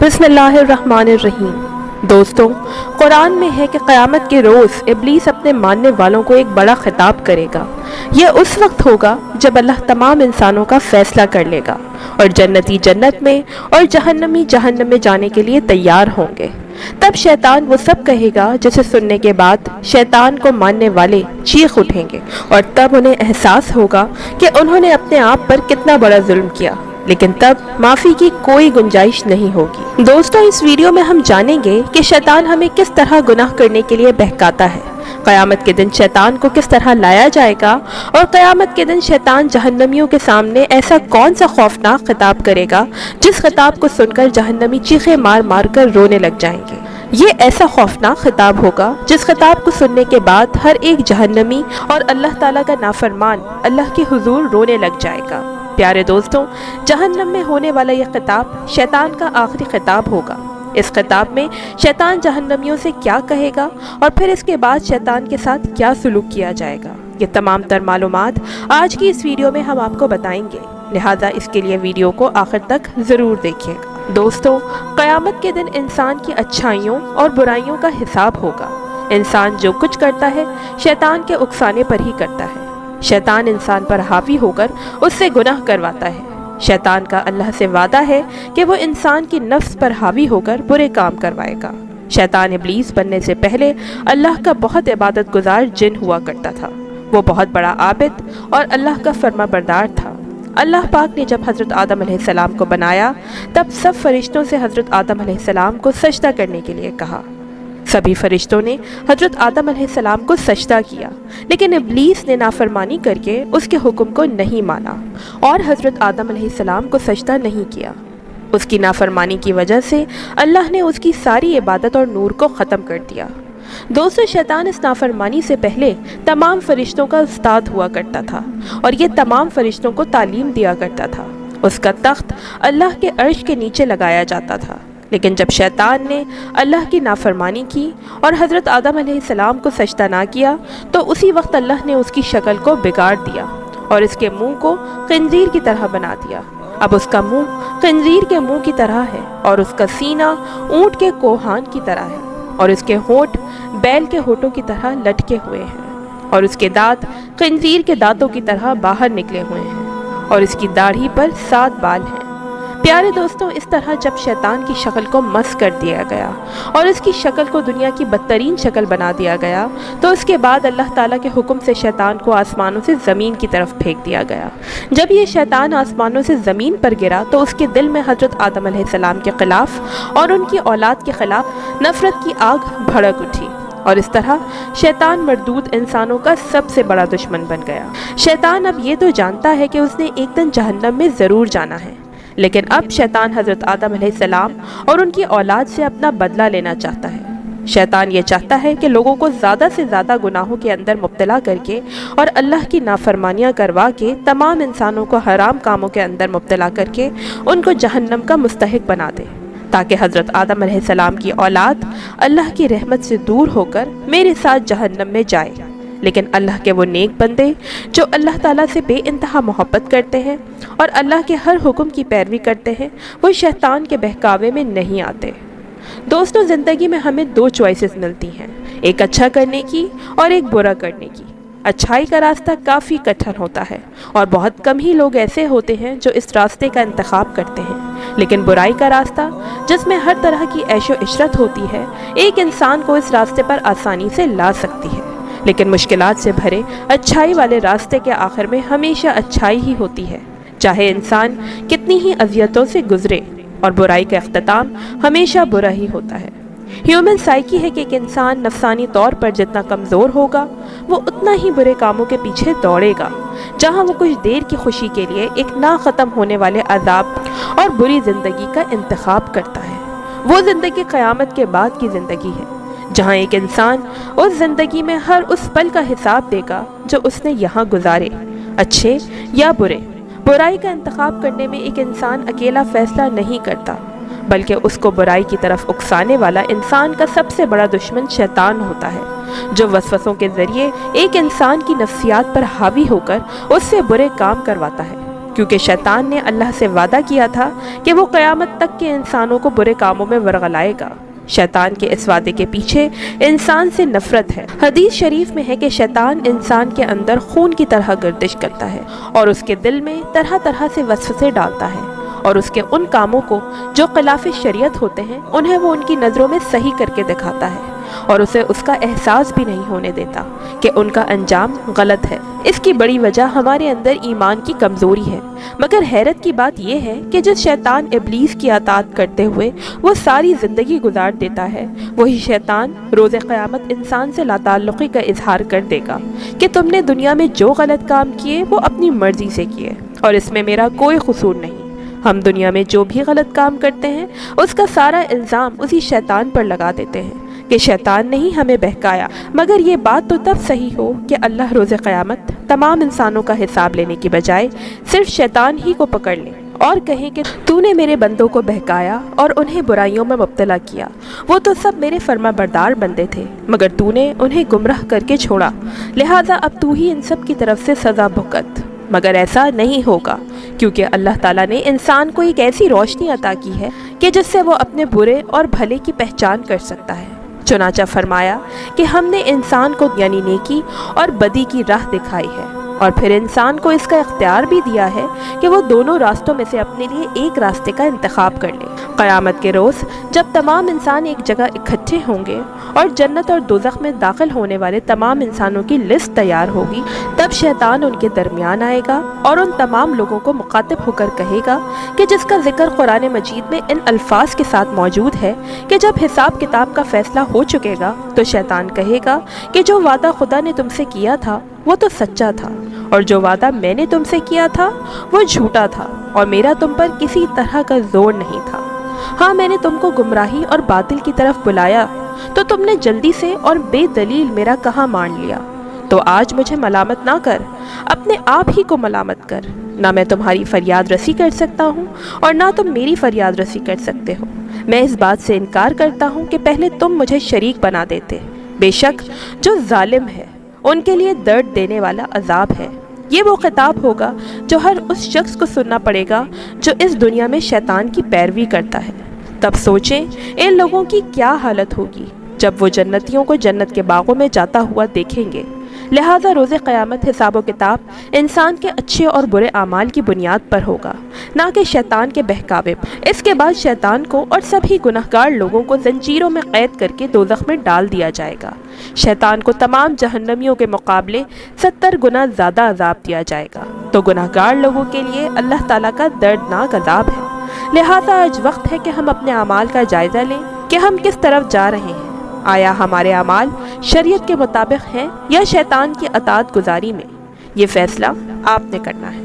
بسم اللہ الرحمن الرحیم۔ دوستوں، قرآن میں ہے کہ قیامت کے روز ابلیس اپنے ماننے والوں کو ایک بڑا خطاب کرے گا۔ یہ اس وقت ہوگا جب اللہ تمام انسانوں کا فیصلہ کر لے گا اور جنتی جنت میں اور جہنمی جہنم میں جانے کے لیے تیار ہوں گے۔ تب شیطان وہ سب کہے گا جسے سننے کے بعد شیطان کو ماننے والے چیخ اٹھیں گے اور تب انہیں احساس ہوگا کہ انہوں نے اپنے آپ پر کتنا بڑا ظلم کیا، لیکن تب معافی کی کوئی گنجائش نہیں ہوگی۔ دوستوں، اس ویڈیو میں ہم جانیں گے کہ شیطان ہمیں کس طرح گناہ کرنے کے لیے بہکاتا ہے، قیامت کے دن شیطان کو کس طرح لایا جائے گا، اور قیامت کے دن شیطان جہنمیوں کے سامنے ایسا کون سا خوفناک خطاب کرے گا جس خطاب کو سن کر جہنمی چیخیں مار مار کر رونے لگ جائیں گے۔ یہ ایسا خوفناک خطاب ہوگا جس خطاب کو سننے کے بعد ہر ایک جہنمی اور اللہ تعالیٰ کا نافرمان اللہ کے حضور رونے لگ جائے گا۔ پیارے دوستوں، جہنم میں ہونے والا یہ خطاب شیطان کا آخری خطاب ہوگا۔ اس خطاب میں شیطان جہنمیوں سے کیا کہے گا اور پھر اس کے بعد شیطان کے ساتھ کیا سلوک کیا جائے گا، یہ تمام تر معلومات آج کی اس ویڈیو میں ہم آپ کو بتائیں گے، لہٰذا اس کے لیے ویڈیو کو آخر تک ضرور دیکھیے گا۔ دوستوں، قیامت کے دن انسان کی اچھائیوں اور برائیوں کا حساب ہوگا۔ انسان جو کچھ کرتا ہے شیطان کے اکسانے پر ہی کرتا ہے۔ شیطان انسان پر حاوی ہو کر اس سے گناہ کرواتا ہے۔ شیطان کا اللہ سے وعدہ ہے کہ وہ انسان کی نفس پر حاوی ہو کر برے کام کروائے گا۔ شیطان ابلیس بننے سے پہلے اللہ کا بہت عبادت گزار جن ہوا کرتا تھا۔ وہ بہت بڑا عابد اور اللہ کا فرما بردار تھا۔ اللہ پاک نے جب حضرت آدم علیہ السلام کو بنایا تب سب فرشتوں سے حضرت آدم علیہ السلام کو سجدہ کرنے کے لیے کہا۔ سبھی فرشتوں نے حضرت آدم علیہ السلام کو سجدہ کیا، لیکن ابلیس نے نافرمانی کر کے اس کے حکم کو نہیں مانا اور حضرت آدم علیہ السلام کو سجدہ نہیں کیا۔ اس کی نافرمانی کی وجہ سے اللہ نے اس کی ساری عبادت اور نور کو ختم کر دیا۔ دوستو، شیطان اس نافرمانی سے پہلے تمام فرشتوں کا استاد ہوا کرتا تھا اور یہ تمام فرشتوں کو تعلیم دیا کرتا تھا۔ اس کا تخت اللہ کے عرش کے نیچے لگایا جاتا تھا، لیکن جب شیطان نے اللہ کی نافرمانی کی اور حضرت آدم علیہ السلام کو سجدہ نہ کیا تو اسی وقت اللہ نے اس کی شکل کو بگاڑ دیا اور اس کے منہ کو خنزیر کی طرح بنا دیا۔ اب اس کا منہ خنزیر کے منہ کی طرح ہے اور اس کا سینہ اونٹ کے کوہان کی طرح ہے اور اس کے ہونٹ بیل کے ہونٹوں کی طرح لٹکے ہوئے ہیں اور اس کے دانت خنزیر کے دانتوں کی طرح باہر نکلے ہوئے ہیں اور اس کی داڑھی پر 7 بال ہیں۔ پیارے دوستوں، اس طرح جب شیطان کی شکل کو مس کر دیا گیا اور اس کی شکل کو دنیا کی بدترین شکل بنا دیا گیا تو اس کے بعد اللہ تعالیٰ کے حکم سے شیطان کو آسمانوں سے زمین کی طرف پھینک دیا گیا۔ جب یہ شیطان آسمانوں سے زمین پر گرا تو اس کے دل میں حضرت آدم علیہ السلام کے خلاف اور ان کی اولاد کے خلاف نفرت کی آگ بھڑک اٹھی اور اس طرح شیطان مردود انسانوں کا سب سے بڑا دشمن بن گیا۔ شیطان اب یہ تو جانتا ہے کہ اس نے ایک دن جہنم میں ضرور جانا ہے، لیکن اب شیطان حضرت آدم علیہ السلام اور ان کی اولاد سے اپنا بدلہ لینا چاہتا ہے۔ شیطان یہ چاہتا ہے کہ لوگوں کو زیادہ سے زیادہ گناہوں کے اندر مبتلا کر کے اور اللہ کی نافرمانیاں کروا کے تمام انسانوں کو حرام کاموں کے اندر مبتلا کر کے ان کو جہنم کا مستحق بنا دے، تاکہ حضرت آدم علیہ السلام کی اولاد اللہ کی رحمت سے دور ہو کر میرے ساتھ جہنم میں جائے۔ لیکن اللہ کے وہ نیک بندے جو اللہ تعالیٰ سے بے انتہا محبت کرتے ہیں اور اللہ کے ہر حکم کی پیروی کرتے ہیں، وہ شیطان کے بہکاوے میں نہیں آتے۔ دوستوں، زندگی میں ہمیں 2 چوائسز ملتی ہیں، ایک اچھا کرنے کی اور ایک برا کرنے کی۔ اچھائی کا راستہ کافی کٹھن ہوتا ہے اور بہت کم ہی لوگ ایسے ہوتے ہیں جو اس راستے کا انتخاب کرتے ہیں، لیکن برائی کا راستہ جس میں ہر طرح کی عیش و عشرت ہوتی ہے ایک انسان کو اس راستے پر آسانی سے لا سکتی ہے، لیکن مشکلات سے بھرے اچھائی والے راستے کے آخر میں ہمیشہ اچھائی ہی ہوتی ہے، چاہے انسان کتنی ہی اذیتوں سے گزرے، اور برائی کا اختتام ہمیشہ برا ہی ہوتا ہے۔ ہیومن سائیکی ہے کہ ایک انسان نفسانی طور پر جتنا کمزور ہوگا وہ اتنا ہی برے کاموں کے پیچھے دوڑے گا، جہاں وہ کچھ دیر کی خوشی کے لیے ایک نہ ختم ہونے والے عذاب اور بری زندگی کا انتخاب کرتا ہے۔ وہ زندگی قیامت کے بعد کی زندگی ہے، جہاں ایک انسان اس زندگی میں ہر اس پل کا حساب دے گا جو اس نے یہاں گزارے، اچھے یا برے۔ برائی کا انتخاب کرنے میں ایک انسان اکیلا فیصلہ نہیں کرتا، بلکہ اس کو برائی کی طرف اکسانے والا انسان کا سب سے بڑا دشمن شیطان ہوتا ہے، جو وسوسوں کے ذریعے ایک انسان کی نفسیات پر حاوی ہو کر اس سے برے کام کرواتا ہے۔ کیونکہ شیطان نے اللہ سے وعدہ کیا تھا کہ وہ قیامت تک کے انسانوں کو برے کاموں میں ورغلائے گا۔ شیطان کے اس وعدے کے پیچھے انسان سے نفرت ہے۔ حدیث شریف میں ہے کہ شیطان انسان کے اندر خون کی طرح گردش کرتا ہے اور اس کے دل میں طرح طرح سے وسوسے ڈالتا ہے، اور اس کے ان کاموں کو جو خلاف شریعت ہوتے ہیں انہیں وہ ان کی نظروں میں صحیح کر کے دکھاتا ہے، اور اسے اس کا احساس بھی نہیں ہونے دیتا کہ ان کا انجام غلط ہے۔ اس کی بڑی وجہ ہمارے اندر ایمان کی کمزوری ہے۔ مگر حیرت کی بات یہ ہے کہ جس شیطان ابلیس کی اطاعت کرتے ہوئے وہ ساری زندگی گزار دیتا ہے، وہی شیطان روز قیامت انسان سے لا تعلقی کا اظہار کر دے گا کہ تم نے دنیا میں جو غلط کام کیے وہ اپنی مرضی سے کیے اور اس میں میرا کوئی قصور نہیں۔ ہم دنیا میں جو بھی غلط کام کرتے ہیں اس کا سارا الزام اسی شیطان پر لگا دیتے ہیں کہ شیطان نے ہی ہمیں بہکایا۔ مگر یہ بات تو تب صحیح ہو کہ اللہ روز قیامت تمام انسانوں کا حساب لینے کی بجائے صرف شیطان ہی کو پکڑ لے اور کہیں کہ تو نے میرے بندوں کو بہکایا اور انہیں برائیوں میں مبتلا کیا، وہ تو سب میرے فرما بردار بندے تھے مگر تو نے انہیں گمراہ کر کے چھوڑا، لہٰذا اب تو ہی ان سب کی طرف سے سزا بھگت۔ مگر ایسا نہیں ہوگا، کیونکہ اللہ تعالیٰ نے انسان کو ایک ایسی روشنی عطا کی ہے کہ جس سے وہ اپنے برے اور بھلے کی پہچان کر سکتا ہے۔ چنانچہ فرمایا کہ ہم نے انسان کو یعنی نیکی اور بدی کی راہ دکھائی ہے، اور پھر انسان کو اس کا اختیار بھی دیا ہے کہ وہ دونوں راستوں میں سے اپنے لیے ایک راستے کا انتخاب کر لے۔ قیامت کے روز جب تمام انسان ایک جگہ اکٹھے ہوں گے اور جنت اور دوزخ میں داخل ہونے والے تمام انسانوں کی لسٹ تیار ہوگی، تب شیطان ان کے درمیان آئے گا اور ان تمام لوگوں کو مخاطب ہو کر کہے گا کہ جس کا ذکر قرآن مجید میں ان الفاظ کے ساتھ موجود ہے کہ جب حساب کتاب کا فیصلہ ہو چکے گا تو شیطان کہے گا کہ جو وعدہ خدا نے تم سے کیا تھا وہ تو سچا تھا، اور جو وعدہ میں نے تم سے کیا تھا وہ جھوٹا تھا، اور میرا تم پر کسی طرح کا زور نہیں تھا۔ ہاں، میں نے تم کو گمراہی اور باطل کی طرف بلایا تو تم نے جلدی سے اور بے دلیل میرا کہا مان لیا، تو آج مجھے ملامت نہ کر، اپنے آپ ہی کو ملامت کر۔ نہ میں تمہاری فریاد رسی کر سکتا ہوں اور نہ تم میری فریاد رسی کر سکتے ہو۔ میں اس بات سے انکار کرتا ہوں کہ پہلے تم مجھے شریک بنا دیتے۔ بے شک جو ظالم ہے ان کے لیے درد دینے والا عذاب ہے۔ یہ وہ خطاب ہوگا جو ہر اس شخص کو سننا پڑے گا جو اس دنیا میں شیطان کی پیروی کرتا ہے۔ تب سوچیں ان لوگوں کی کیا حالت ہوگی جب وہ جنتیوں کو جنت کے باغوں میں جاتا ہوا دیکھیں گے۔ لہٰذا روز قیامت حساب و کتاب انسان کے اچھے اور برے اعمال کی بنیاد پر ہوگا، نہ کہ شیطان کے بہکاوے پر۔ اس کے بعد شیطان کو اور سبھی گناہگار لوگوں کو زنجیروں میں قید کر کے دوزخ میں ڈال دیا جائے گا۔ شیطان کو تمام جہنمیوں کے مقابلے 70 گنا زیادہ عذاب دیا جائے گا، تو گناہگار لوگوں کے لیے اللہ تعالیٰ کا دردناک عذاب ہے۔ لہٰذا آج وقت ہے کہ ہم اپنے اعمال کا جائزہ لیں کہ ہم کس طرف جا رہے ہیں۔ آیا ہمارے اعمال شریعت کے مطابق ہیں یا شیطان کی اطاعت گزاری میں؟ یہ فیصلہ آپ نے کرنا ہے۔